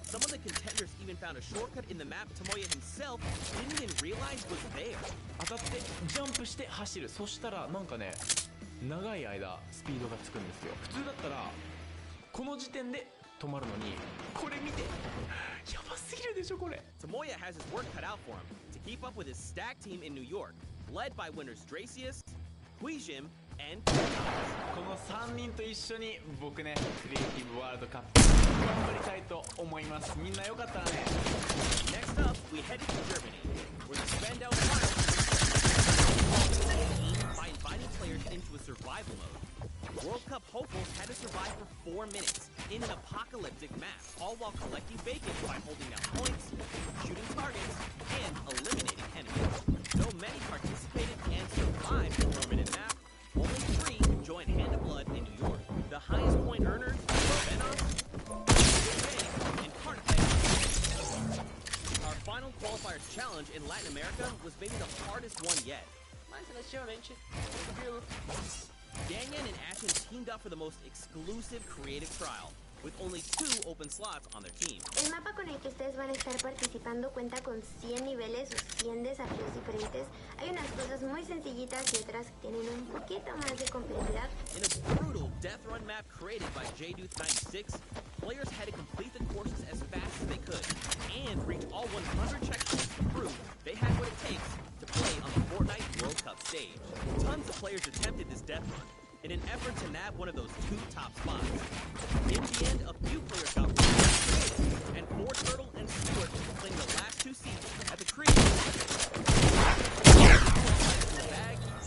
Some of the contenders even found a shortcut in the map Tomoya himself didn't even realize was there. 当たってジャンプして走る。そしたらなんかね、長い間スピードがつくんですよ。普通だったらこの時点で止まるのに、これ見て、やばすぎるでしょこれ。Tomoya has his work cut out for him to keep up with his stack team in New York, led by winners Dracius, Huijim, and この3人と一緒に僕ね、クリエイティブワールドカップ頑張りたいと思います。みんなよかったらね。Next up, we headed to Germany, where the Spandau Finals by inviting players into a survival mode. World Cup hopefuls had to survive for 4 minutes in an apocalyptic map, all while collecting bacon by holding down points, shooting targets, and eliminating enemies. Though many participated and survived the 4-minute map, only 3 joined Hand of Blood in New York. The highest point earners were Venos, and Carnifex. Our final qualifiers challenge in Latin America was maybe the hardest one yet. Danyan and Ashen teamed up for the most exclusive creative trial, with only 2 open slots on their team. El mapa con el que ustedes van a estar participando cuenta con 100 niveles o 100 desafíos diferentes. Hay unas cosas muy sencillitas y otras que tienen un poquito más de complejidad. In a brutal death run map created by JDuth96, players had to complete the courses as fast as they could and reach all 100 checkpoints to prove they had what it takes to play on the Fortnite World Cup stage. Tons of players attempted this death run in an effort to nab one of those 2 top spots. In the end, a few players got creative, and Ford Turtle and Stewart claimed the last 2 seats at the creek.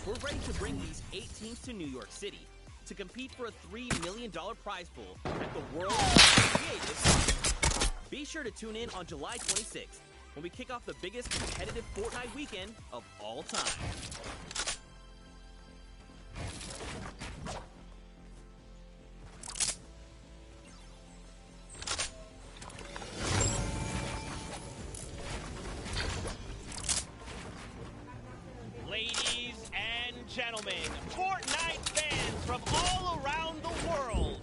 We're ready to bring these 8 teams to New York City to compete for a $3 million prize pool at the World Creative. Be sure to tune in on July 26th when we kick off the biggest competitive Fortnite weekend of all time. Ladies and gentlemen, Fortnite fans from all around the world,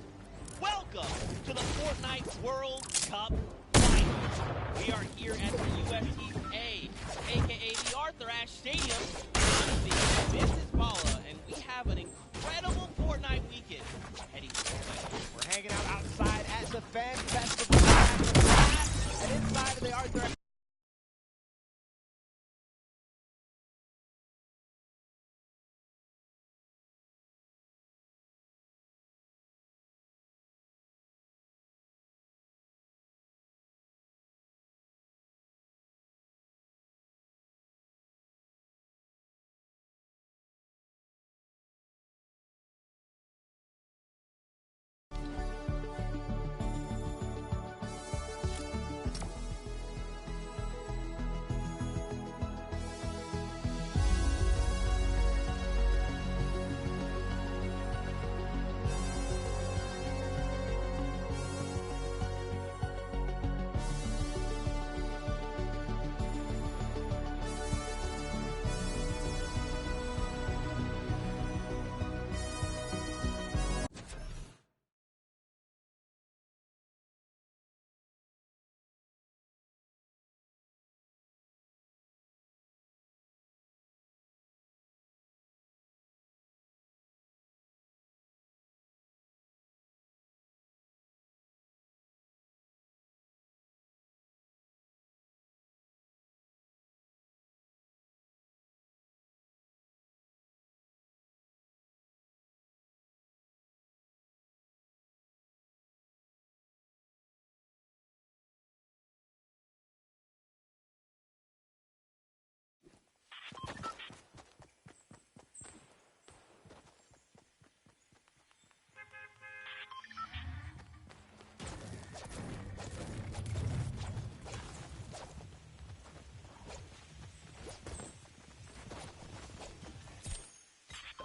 welcome to the Fortnite World Cup Finals. We are here at the USTA, aka the Arthur Ashe Stadium. This is Paula, and we have an incredible Fortnite weekend heading to We're hanging out outside at the Fan Festival, and inside of the Arthur Ashe.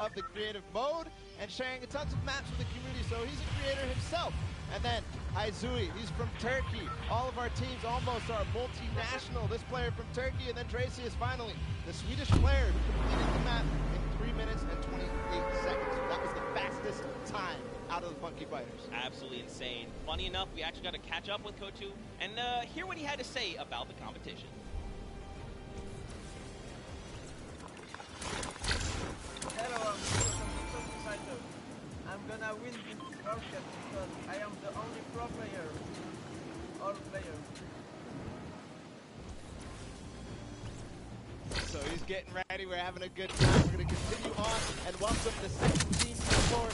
Of the creative mode and sharing tons of maps with the community, so he's a creator himself. And then Aizui, he's from Turkey. All of our teams almost are multinational. This player from Turkey, and then Dracius finally, the Swedish player who completed the map in 3 minutes and 28 seconds. That was the fastest time out of the Funky Fighters. Absolutely insane. Funny enough, we actually got to catch up with Kotu and hear what he had to say about the competition. Hello, I'm gonna win this World Cup because I am the only pro player, all players. So he's getting ready. We're having a good time. We're going to continue on and welcome the second team to the floor.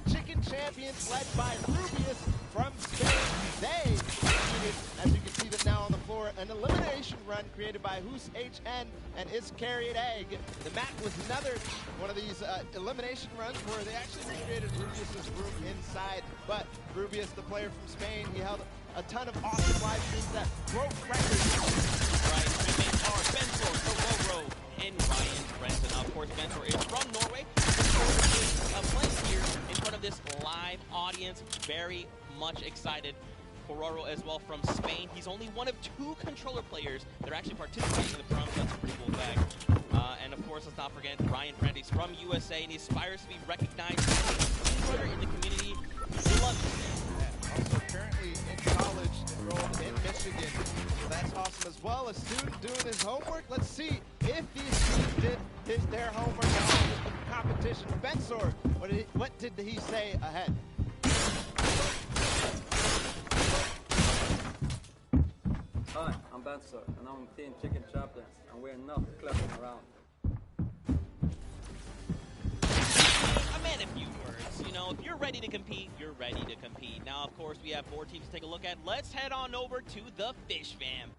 The Chicken Champions led by Rubius from Spain. They defeated, as you can see them now on the floor, an elimination run created by Who's HN and Is Carried Egg. The map was another one of these elimination runs where they actually recreated Rubius's room inside. But Rubius, the player from Spain, he held a ton of awesome live streams that broke records. Right, we are Bensor, Roro, and Ryan Brenton. Now, of course, Bensor is from Norway. Playing here in front of this live audience. Very much excited. Roro as well from Spain. He's only one of 2 controller players that are actually participating in the prom. That's a pretty cool fact. And of course, let's not forget Ryan Brenton. He's from USA and he aspires to be recognized as a in the community. We love it. Also currently in college, enrolled in Michigan. So that's awesome as well. A student doing his homework. Let's see if these students did their homework on the competition. Bensor, what did he say ahead? Hi, I'm Bensor, and I'm Team Chicken Champions, and we're not clapping around. A man of few words. You know, if you're ready to compete, you're ready to compete. Now, of course, we have 4 teams to take a look at. Let's head on over to the Fish Fam.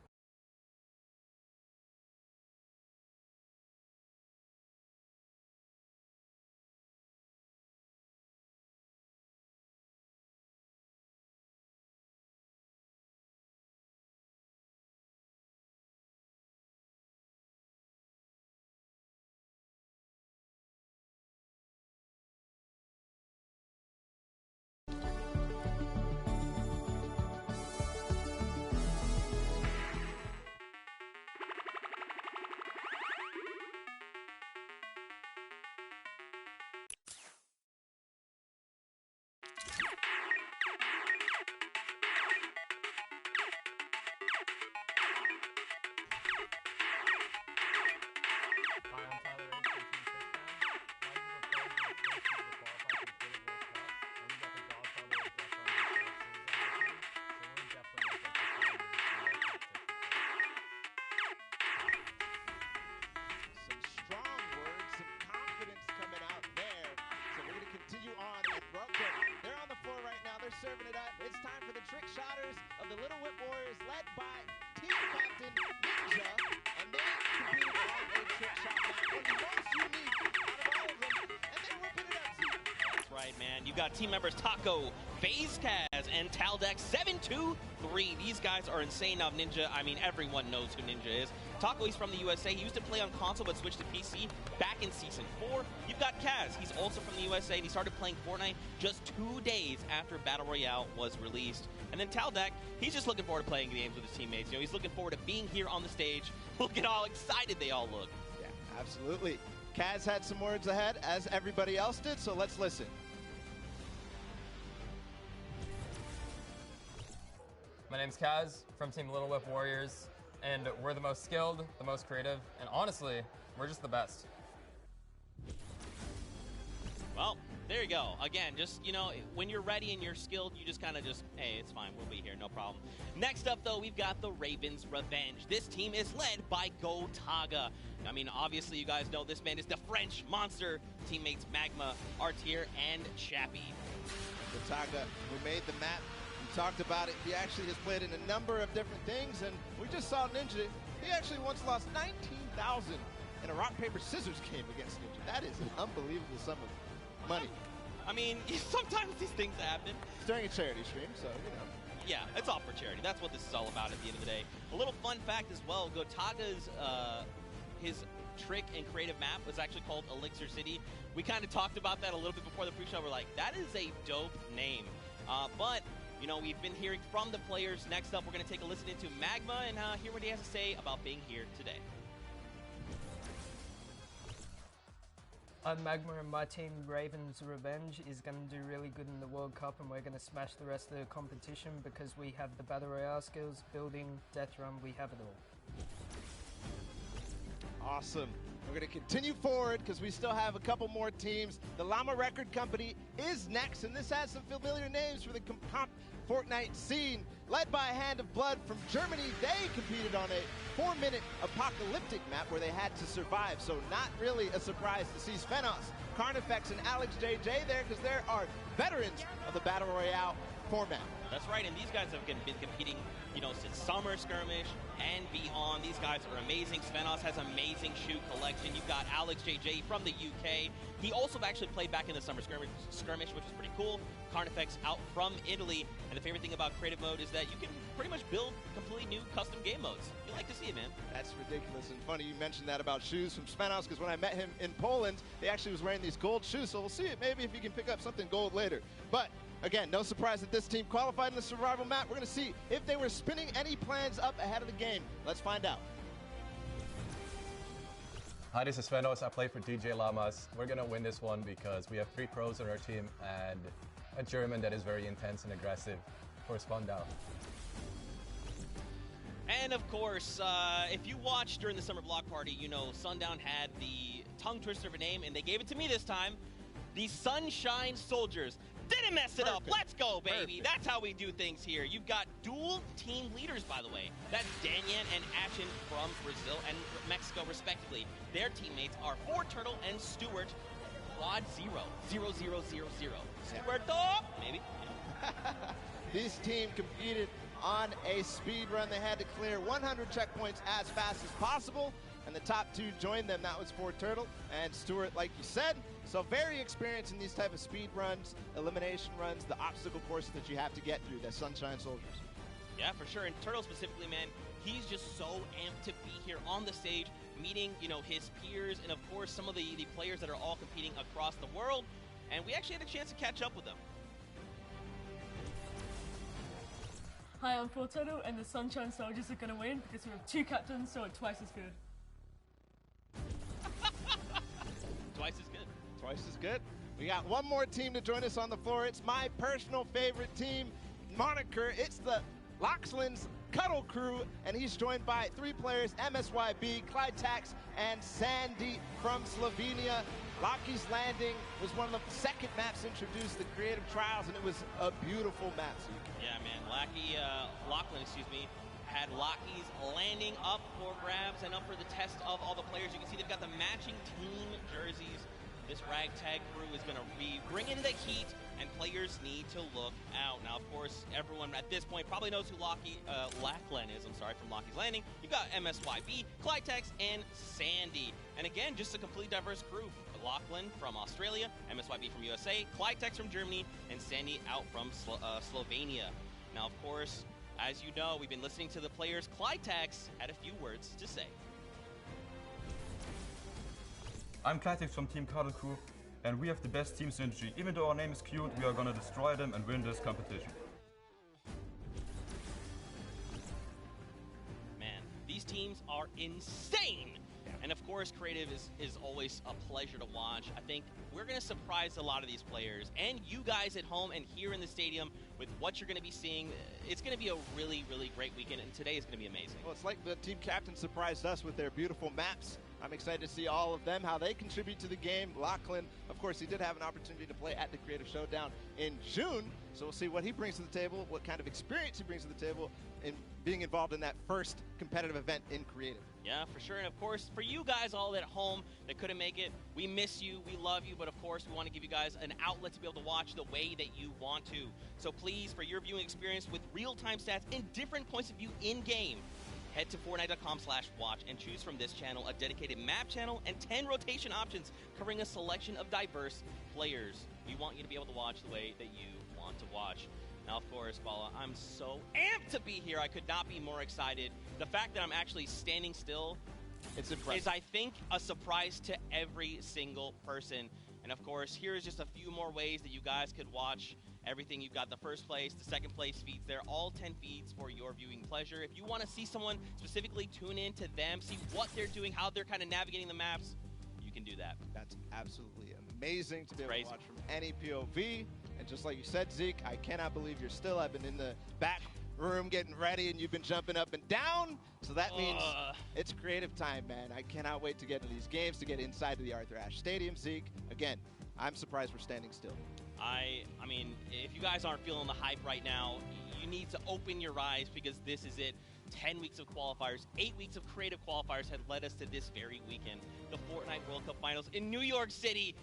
Serving it up. It's time for the trick shotters of the Little Whip Warriors, led by team captain Ninja, and they competed on a trick shot map. One of the most unique out of all of them, and they're whipping it up, Zeke. That's right, man. You've got team members Taco, FaZe Kaz, and Taldex 723. These guys are insane. Now, Ninja, I mean, everyone knows who Ninja is. Taco, he's from the USA. He used to play on console but switched to PC back in Season 4. You've got Kaz. He's also from the USA, and he started playing Fortnite just 2 days after Battle Royale was released. And then Taldex, he's just looking forward to playing games with his teammates. You know, he's looking forward to being here on the stage. Look at how excited they all look. Yeah, absolutely. Kaz had some words ahead, as everybody else did, so let's listen. My name's Kaz from Team Little Whip Warriors, and we're the most skilled, the most creative, and honestly, we're just the best. Well, there you go. Again, just, you know, when you're ready and you're skilled, you just kind of just, hey, it's fine. We'll be here. No problem. Next up, though, we've got the Ravens Revenge. This team is led by Gotaga. I mean, obviously, you guys know this man is the French monster. Teammates Magma, Artier, and Chappie. Gotaga, who made the map, we talked about it. He actually has played in a number of different things, and we just saw Ninja. He actually once lost 19,000 in a rock, paper, scissors game against Ninja. That is an unbelievable sum of money. I mean, sometimes these things happen. It's during a charity stream, so, you know. Yeah, it's all for charity. That's what this is all about at the end of the day. A little fun fact as well, Gotaga's, his trick and creative map was actually called Elixir City. We kind of talked about that a little bit before the pre-show. We're like, that is a dope name. But, you know, we've been hearing from the players. Next up, we're going to take a listen into Magma and hear what he has to say about being here today. I'm Magma, and my team, Raven's Revenge, is going to do really good in the World Cup, and we're going to smash the rest of the competition because we have the Battle Royale skills, building, death run, we have it all. Awesome. We're going to continue forward because we still have a couple more teams. The Llama Record Company is next, and this has some familiar names for the comp Fortnite scene. Led by a Hand of Blood from Germany, they competed on a 4-minute apocalyptic map where they had to survive, so not really a surprise to see Svenos, Carnifex, and Alex JJ there because there are veterans of the Battle Royale format. That's right, and these guys have been competing, since Summer Skirmish and beyond. These guys are amazing. Svenos has amazing shoe collection. You've got Alex JJ from the UK. He also actually played back in the Summer Skirmish, which is pretty cool. Carnifex out from Italy, and the favorite thing about creative mode is that you can pretty much build completely new custom game modes. You like to see it, man. That's Ridiculous and funny you mentioned that about shoes from Svenos, because when I met him in Poland, he actually was wearing these gold shoes, so we'll see it maybe if he can pick up something gold later. But again, no surprise that this team qualified in the survival map. We're going to see if they were spinning any plans up ahead of the game. Let's find out. Hi, this is Svenos. I play for DJ Llamas. We're going to win this one because we have 3 pros on our team and a German that is very intense and aggressive for Sundown. And of course, if you watched during the summer block party, Sundown had the tongue twister of a name, and they gave it to me this time. The Sunshine Soldiers. Didn't mess it up. Let's go, baby. Perfect. That's how we do things here. You've got dual team leaders, by the way. That's Danyan and Ashen from Brazil and Mexico, respectively. Their teammates are Turtle and Stuart. Quad 0. 0, 0, 0, 0. Stuart, maybe. This team competed on a speed run. They had to clear 100 checkpoints as fast as possible, and the top 2 joined them. That was Turtle and Stuart, like you said. So very experienced in these type of speed runs, elimination runs, the obstacle courses that you have to get through, the Sunshine Soldiers. Yeah, for sure. And Turtle specifically, man, he's just so amped to be here on the stage, meeting, his peers, and of course some of the players that are all competing across the world. And we actually had a chance to catch up with them. Hi, I'm Turtle, and the Sunshine Soldiers are going to win because we have 2 captains, so it's twice as good. Twice as good. Twice as good. We got one more team to join us on the floor. It's my personal favorite team moniker. It's the Loxland's Cuddle Crew, and he's joined by 3 players, MSYB, Clyde Tax, and Sandy from Slovenia. Lockie's Landing was one of the second maps introduced, the creative trials, and it was a beautiful map. So yeah, man. Lachlan, had Lockie's Landing up for grabs and up for the test of all the players. You can see they've got the matching team jerseys. This ragtag crew is going to be bringing the heat, and players need to look out. Now, of course, everyone at this point probably knows who Lachlan is. From Lockie's Landing. You've got MSYB, Clytex, and Sandy. And again, just a completely diverse crew. Lachlan from Australia, MSYB from USA, Clytex from Germany, and Sandy out from Slovenia. Now, of course, as you know, we've been listening to the players. Clytex had a few words to say. I'm Clytex from Team Cuddle Crew, and we have the best team synergy. Even though our name is cute, we are gonna destroy them and win this competition. Man, these teams are insane! And of course, creative is always a pleasure to watch. I think we're going to surprise a lot of these players and you guys at home and here in the stadium with what you're going to be seeing. It's going to be a really, really great weekend, and today is going to be amazing. Well, it's like the team captain surprised us with their beautiful maps. I'm excited to see all of them, how they contribute to the game. Lachlan, of course, he did have an opportunity to play at the Creative Showdown in June, so we'll see what he brings to the table, what kind of experience he brings to the table in being involved in that first competitive event in Creative. Yeah, for sure. And of course, for you guys all at home that couldn't make it, we miss you, we love you, but of course, we want to give you guys an outlet to be able to watch the way that you want to. So please, for your viewing experience with real-time stats and different points of view in-game, head to Fortnite.com/watch and choose from this channel a dedicated map channel and 10 rotation options covering a selection of diverse players. We want you to be able to watch the way that you want to watch. Now, of course, Bala, I'm so amped to be here. I could not be more excited. The fact that I'm actually standing still is, I think, a surprise to every single person. And, of course, here's just a few more ways that you guys could watch everything. You've got the first place, the second place feeds. They're all 10 feeds for your viewing pleasure. If you want to see someone specifically, tune in to them, see what they're doing, how they're kind of navigating the maps, you can do that. That's absolutely amazing to be able Crazy. to watch from any POV. And just like you said, Zeke, I cannot believe you're still up and in the back room getting ready, and you've been jumping up and down. So that means it's creative time, man. I cannot wait to get into these games, to get inside to the Arthur Ashe Stadium. Zeke, again, I'm surprised we're standing still. I mean, if you guys aren't feeling the hype right now, you need to open your eyes, because this is it. 10 weeks of qualifiers, 8 weeks of creative qualifiers had led us to this very weekend, the Fortnite World Cup Finals in New York City.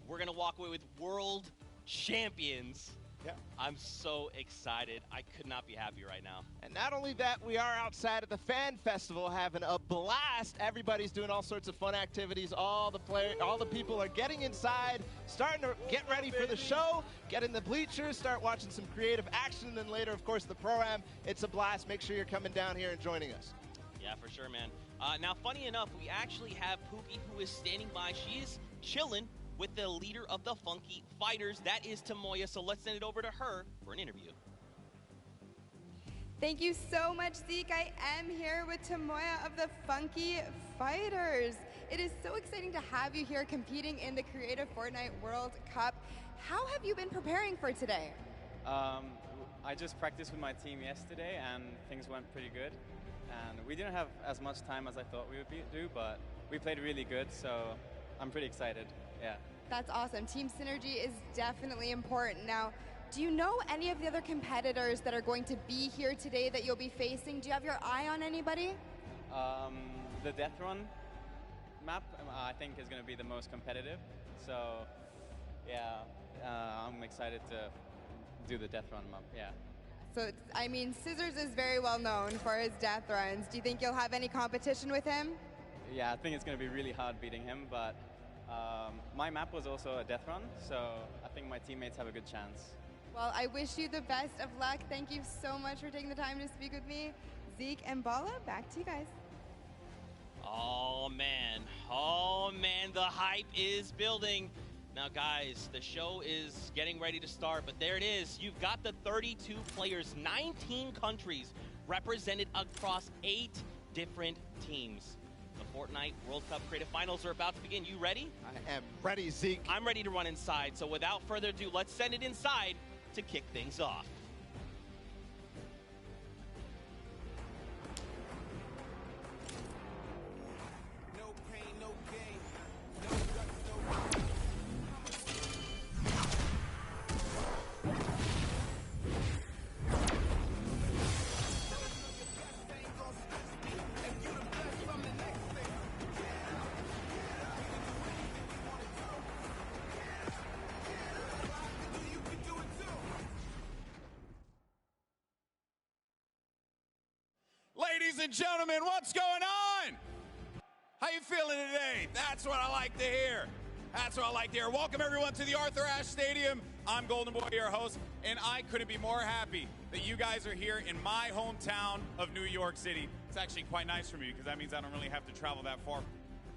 We're going to walk away with world champions. Yeah. I'm so excited. I could not be happier right now. And not only that, we are outside at the Fan Festival having a blast. Everybody's doing all sorts of fun activities. All the people are getting inside, starting to get ready for the show, get in the bleachers, start watching some creative action, and then later, of course, the Pro-Am. It's a blast. Make sure you're coming down here and joining us. Yeah, for sure, man. Now, funny enough, we actually have Pookie, who is standing by. She is chilling with the leader of the Funky Fighters. That is Tamoya, so let's send it over to her for an interview. Thank you so much, Zeke. I am here with Tamoya of the Funky Fighters. It is so exciting to have you here competing in the Creative Fortnite World Cup. How have you been preparing for today? I just practiced with my team yesterday, and things went pretty good. And we didn't have as much time as I thought we would do, but we played really good, so I'm pretty excited. Yeah. That's awesome. Team synergy is definitely important. Now, do you know any of the other competitors that are going to be here today that you'll be facing? Do you have your eye on anybody? The Death Run map, I think, is going to be the most competitive. So, yeah, I'm excited to do the Death Run map, yeah. So, I mean, Scissors is very well known for his death runs. Do you think you'll have any competition with him? Yeah, I think it's going to be really hard beating him, but my map was also a death run, so I think my teammates have a good chance. Well, I wish you the best of luck. Thank you so much for taking the time to speak with me. Zeke and Bala, back to you guys. Oh, man, the hype is building. Now, guys, the show is getting ready to start, but there it is. You've got the 32 players, 19 countries represented across 8 different teams. The Fortnite World Cup Creative Finals are about to begin. You ready? I am ready, Zeke. I'm ready to run inside, so without further ado, let's send it inside to kick things off. No pain, no gain. No guts, no gain. Ladies and gentlemen, what's going on? How you feeling today? That's what I like to hear. That's what I like to hear. Welcome everyone to the Arthur Ashe Stadium. I'm Golden Boy, your host, and I couldn't be more happy that you guys are here in my hometown of New York City. It's actually quite nice for me because that means I don't really have to travel that far.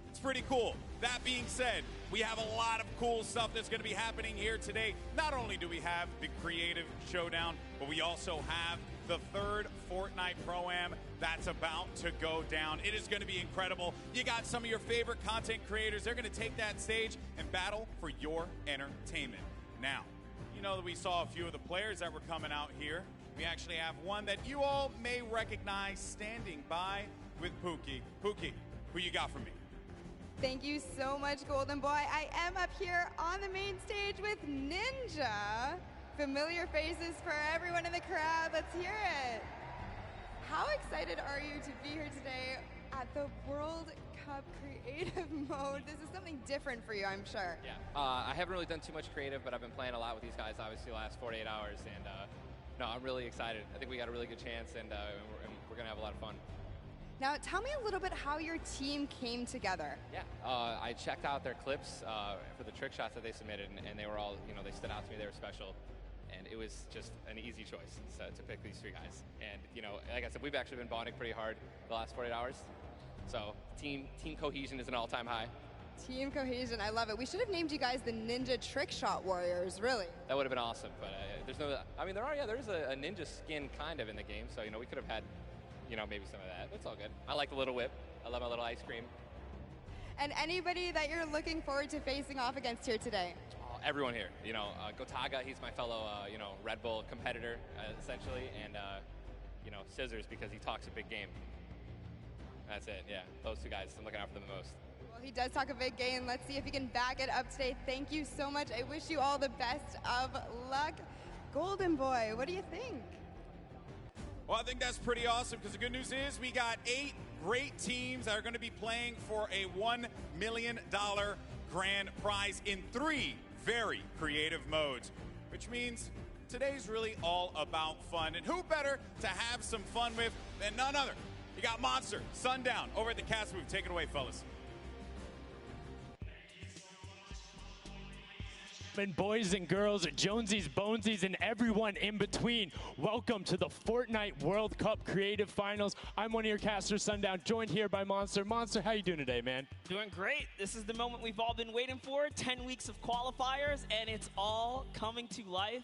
It's pretty cool. That being said, we have a lot of cool stuff that's going to be happening here today. Not only do we have the Creative Showdown, but we also have the third Fortnite Pro-Am that's about to go down. It is going to be incredible. You got some of your favorite content creators. They're going to take that stage and battle for your entertainment. Now, you know that we saw a few of the players that were coming out here. We actually have one that you all may recognize standing by with Pookie. Pookie, who you got for me? Thank you so much, Golden Boy. I am up here on the main stage with Ninja. Familiar faces for everyone in the crowd. Let's hear it. How excited are you to be here today at the World Cup Creative Mode? This is something different for you, I'm sure. Yeah, I haven't really done too much creative, but I've been playing a lot with these guys, obviously, the last 48 hours, and no, I'm really excited. I think we got a really good chance, and we're gonna have a lot of fun. Now, tell me a little bit how your team came together. Yeah, I checked out their clips for the trick shots that they submitted, and they were all, you know, they stood out to me, they were special. And it was just an easy choice to pick these 3 guys. And, you know, like I said, we've actually been bonding pretty hard the last 48 hours. So team cohesion is an all-time high. Team cohesion, I love it. We should have named you guys the Ninja Trick Shot Warriors, really. That would have been awesome, but there's no, I mean, there is a ninja skin kind of in the game, so, you know, we could have had, you know, maybe some of that. It's all good. I like the little whip. I love my little ice cream. and anybody that you're looking forward to facing off against here today? Everyone here, you know, Gotaga, he's my fellow, you know, Red Bull competitor, essentially, and, you know, Scissors because he talks a big game. That's it, yeah. Those two guys, I'm looking out for them the most. Well, he does talk a big game. Let's see if he can back it up today. Thank you so much. I wish you all the best of luck. Golden Boy, what do you think? Well, I think that's pretty awesome because the good news is we got 8 great teams that are going to be playing for a $1 million grand prize in 3 very creative modes, which means today's really all about fun. And who better to have some fun with than none other? You got Monster, Sundown, over at the cast booth. Take it away, fellas. And boys and girls, Jonesies, Bonesies, and everyone in between, welcome to the Fortnite World Cup Creative Finals. I'm one of your casters, Sundown, joined here by Monster. Monster, how you doing today, man? Doing great. This is the moment we've all been waiting for. 10 weeks of qualifiers, and it's all coming to life.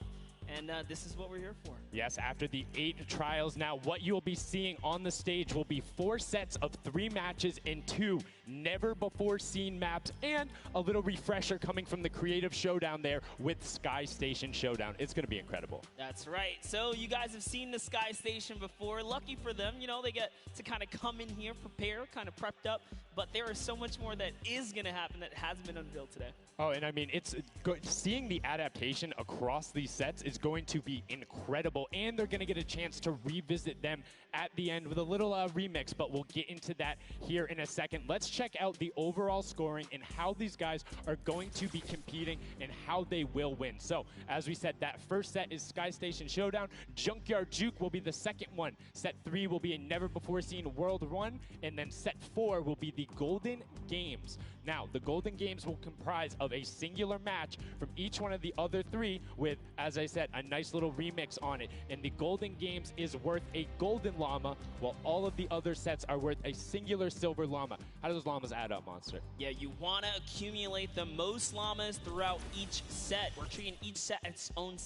And this is what we're here for. Yes, after the 8 trials, now what you'll be seeing on the stage will be 4 sets of 3 matches in 2 never-before-seen maps, and a little refresher coming from the Creative Showdown there with Sky Station Showdown. It's going to be incredible. That's right. So you guys have seen the Sky Station before. Lucky for them, you know, they get to kind of come in here, prepare, kind of prepped up. But there is so much more that is going to happen that hasn't been unveiled today. Oh, and I mean, it's seeing the adaptation across these sets is going to be incredible, and they're going to get a chance to revisit them at the end with a little remix, but we'll get into that here in a second. Let's check out the overall scoring and how these guys are going to be competing and how they will win. So, as we said, that first set is Sky Station Showdown. Junkyard Juke will be the second one. Set 3 will be a never-before-seen World 1, and then set 4 will be the Golden Games. Now, the Golden Games will comprise of a singular match from each one of the other 3 with, as I said, a nice little remix on it. And the Golden Games is worth a golden llama, while all of the other sets are worth a singular silver llama. How do those llamas add up, Monster? Yeah, you want to accumulate the most llamas throughout each set. We're treating each set as its own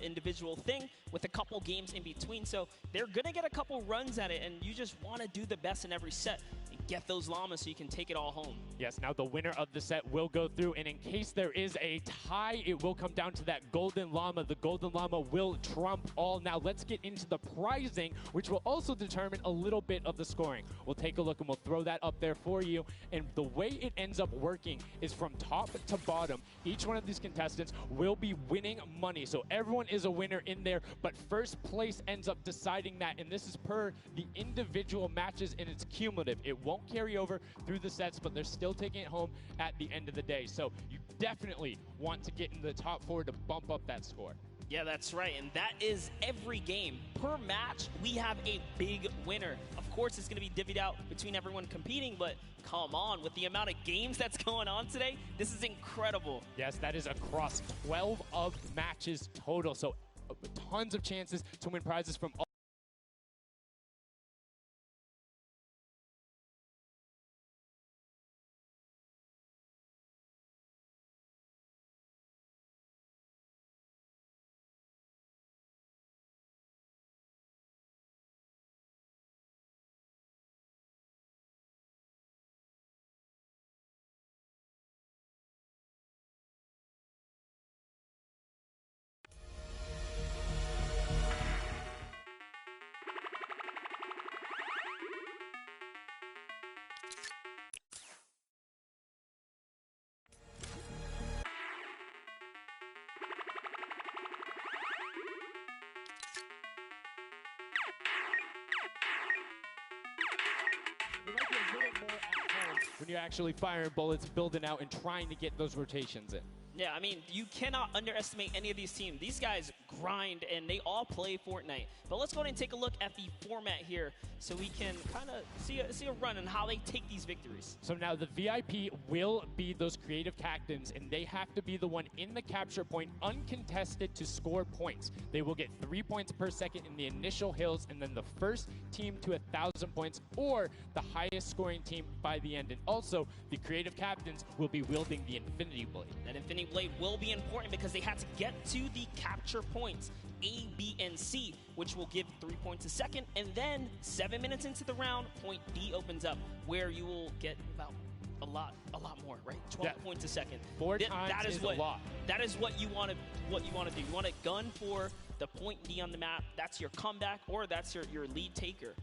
individual thing with a couple games in between. So they're going to get a couple runs at it, and you just want to do the best in every set. Get those llamas so you can take it all home. Yes, now the winner of the set will go through, and in case there is a tie, it will come down to that golden llama. The golden llama will trump all. Now let's get into the prizing, which will also determine a little bit of the scoring. We'll take a look and we'll throw that up there for you. And the way it ends up working is from top to bottom. Each one of these contestants will be winning money. So everyone is a winner in there, but first place ends up deciding that, and this is per the individual matches, and it's cumulative. It won't carry over through the sets, but they're still taking it home at the end of the day. So you definitely want to get in the top 4 to bump up that score. Yeah, that's right, and that is every game. Per match, we have a big winner. Of course, it's going to be divvied out between everyone competing, but come on, with the amount of games that's going on today, this is incredible. Yes, that is across 12 of matches total, so tons of chances to win prizes from all. When you're actually firing bullets, building out, and trying to get those rotations in. Yeah, I mean, you cannot underestimate any of these teams. These guys grind, and they all play Fortnite. But let's go ahead and take a look at the format here so we can kind of see a run on how they take these victories. So now the VIP will be those creative captains, and they have to be the one in the capture point uncontested to score points. They will get 3 points per second in the initial hills, and then the first team to 1,000 points or the highest scoring team by the end. And also, the creative captains will be wielding the Infinity Blade. That Infinity Blade will be important because they had to get to the capture points, A, B, and C, which will give 3 points a second, and then 7 minutes into the round, point D opens up, where you will get about a lot more, right? 12 points a second. Four times is a lot. That is what you want to do. You want to gun for the point D on the map. That's your comeback, or that's your lead taker.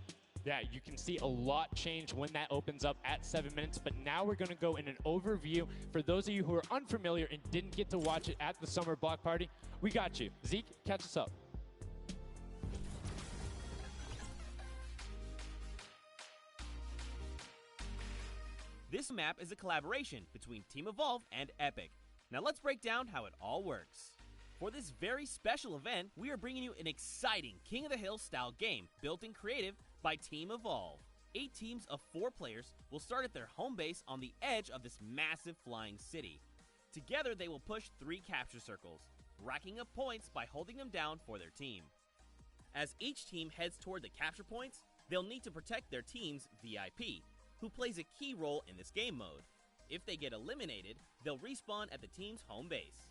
Yeah, you can see a lot change when that opens up at 7 minutes, but now we're going to go in an overview. For those of you who are unfamiliar and didn't get to watch it at the summer block party, we got you. Zeke, catch us up. This map is a collaboration between Team Evolve and Epic. Now let's break down how it all works. For this very special event, we are bringing you an exciting King of the Hill style game built in creative by Team Evolve. 8 teams of 4 players will start at their home base on the edge of this massive flying city. Together they will push 3 capture circles, racking up points by holding them down for their team. As each team heads toward the capture points, they'll need to protect their team's VIP, who plays a key role in this game mode. If they get eliminated, they'll respawn at the team's home base.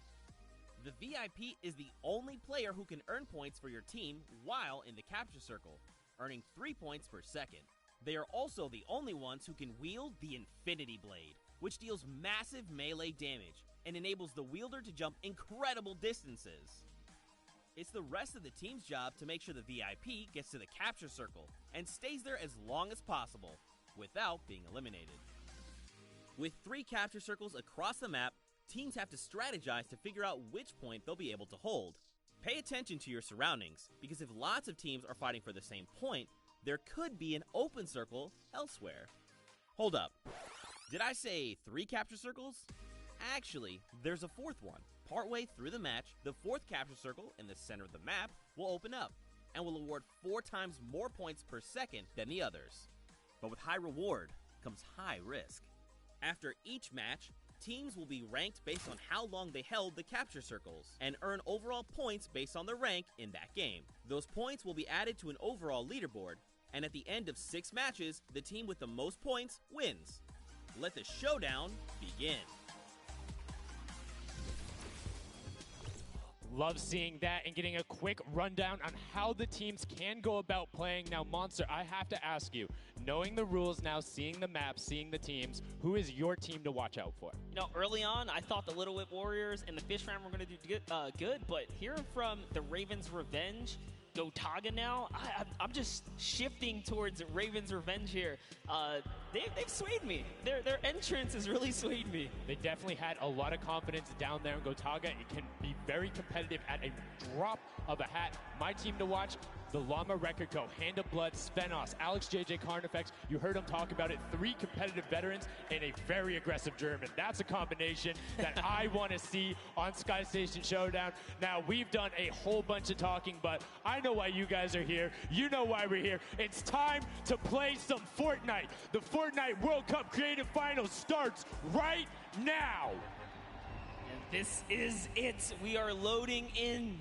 The VIP is the only player who can earn points for your team while in the capture circle, earning 3 points per second. They are also the only ones who can wield the Infinity Blade, which deals massive melee damage and enables the wielder to jump incredible distances. It's the rest of the team's job to make sure the VIP gets to the capture circle and stays there as long as possible without being eliminated. With 3 capture circles across the map, teams have to strategize to figure out which point they'll be able to hold. Pay attention to your surroundings, because if lots of teams are fighting for the same point, there could be an open circle elsewhere. Hold up. Did I say 3 capture circles? Actually, there's a 4th one. Partway through the match, the 4th capture circle in the center of the map will open up and will award 4 times more points per second than the others. But with high reward comes high risk. After each match, teams will be ranked based on how long they held the capture circles and earn overall points based on their rank in that game. Those points will be added to an overall leaderboard, and at the end of 6 matches, the team with the most points wins. Let the showdown begin. Love seeing that and getting a quick rundown on how the teams can go about playing. Now, Monster, I have to ask you, knowing the rules now, seeing the map, seeing the teams, who is your team to watch out for? You know, early on, I thought the Little Whip Warriors and the Fish Ram were going to do good, but hearing from the Ravens Revenge, Gotaga now, I'm just shifting towards Ravens Revenge here. They've swayed me. Their entrance has really swayed me. They definitely had a lot of confidence down there in Gotaga. It can be very competitive at a drop of a hat. My team to watch, the Llama Record Co., Hand of Blood, Svenos, Alex JJ Carnifex. You heard him talk about it. 3 competitive veterans and a very aggressive German. That's a combination that I want to see on Sky Station Showdown. Now, we've done a whole bunch of talking, but I know why you guys are here. You know why we're here. It's time to play some Fortnite. The Fortnite World Cup Creative Finals starts right now. And this is it. We are loading in.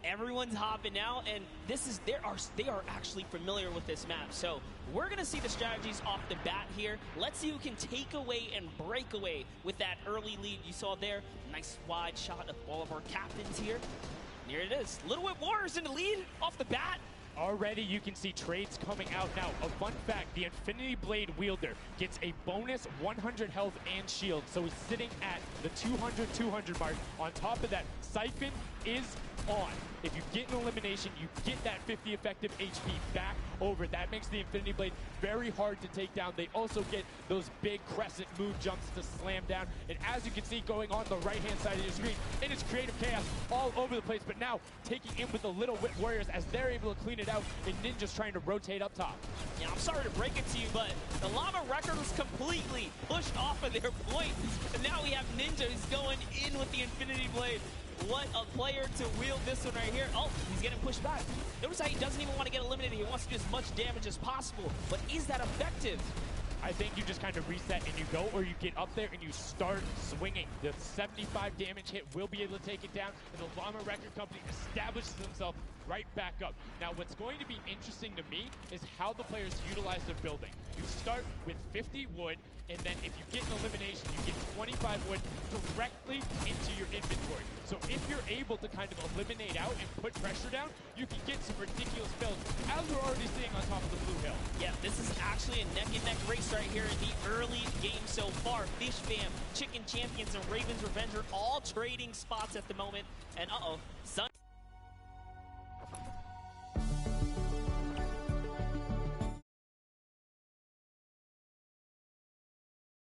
Everyone's hopping out, and they are actually familiar with this map. So we're gonna see the strategies off the bat here. Let's see who can take away and break away with that early lead you saw there. Nice wide shot of all of our captains here. Here it is. Little Whip Warriors in the lead off the bat. Already you can see trades coming out now. A fun fact, the Infinity Blade wielder gets a bonus 100 health and shield, so he's sitting at the 200 mark. On top of that, Siphon is on. If you get an elimination, you get that 50 effective HP back over. That makes the Infinity Blade very hard to take down. They also get those big crescent move jumps to slam down. And as you can see going on the right-hand side of your screen, it is creative chaos all over the place, but now taking in with the Little Whip Warriors as they're able to clean it out, and Ninja's trying to rotate up top. Yeah, I'm sorry to break it to you, but the Llama Record was completely pushed off of their point. And now we have Ninja who's going in with the Infinity Blade. What a player to wield this one right here. Oh, he's getting pushed back. Notice how he doesn't even want to get eliminated. He wants to do as much damage as possible. But is that effective? I think you just kind of reset and you go, or you get up there and you start swinging. The 75 damage hit will be able to take it down, and the Llama Record Company establishes themselves right back up. Now, what's going to be interesting to me is how the players utilize their building. You start with 50 wood, and then if you get an elimination, you get 25 wood directly into your inventory. So if you're able to kind of eliminate out and put pressure down, you can get some ridiculous builds, as we're already seeing on top of the blue hill. Yeah, this is actually a neck-and-neck race right here in the early game so far. Fish Fam, Chicken Champions, and Ravens Revenge are all trading spots at the moment. And Sun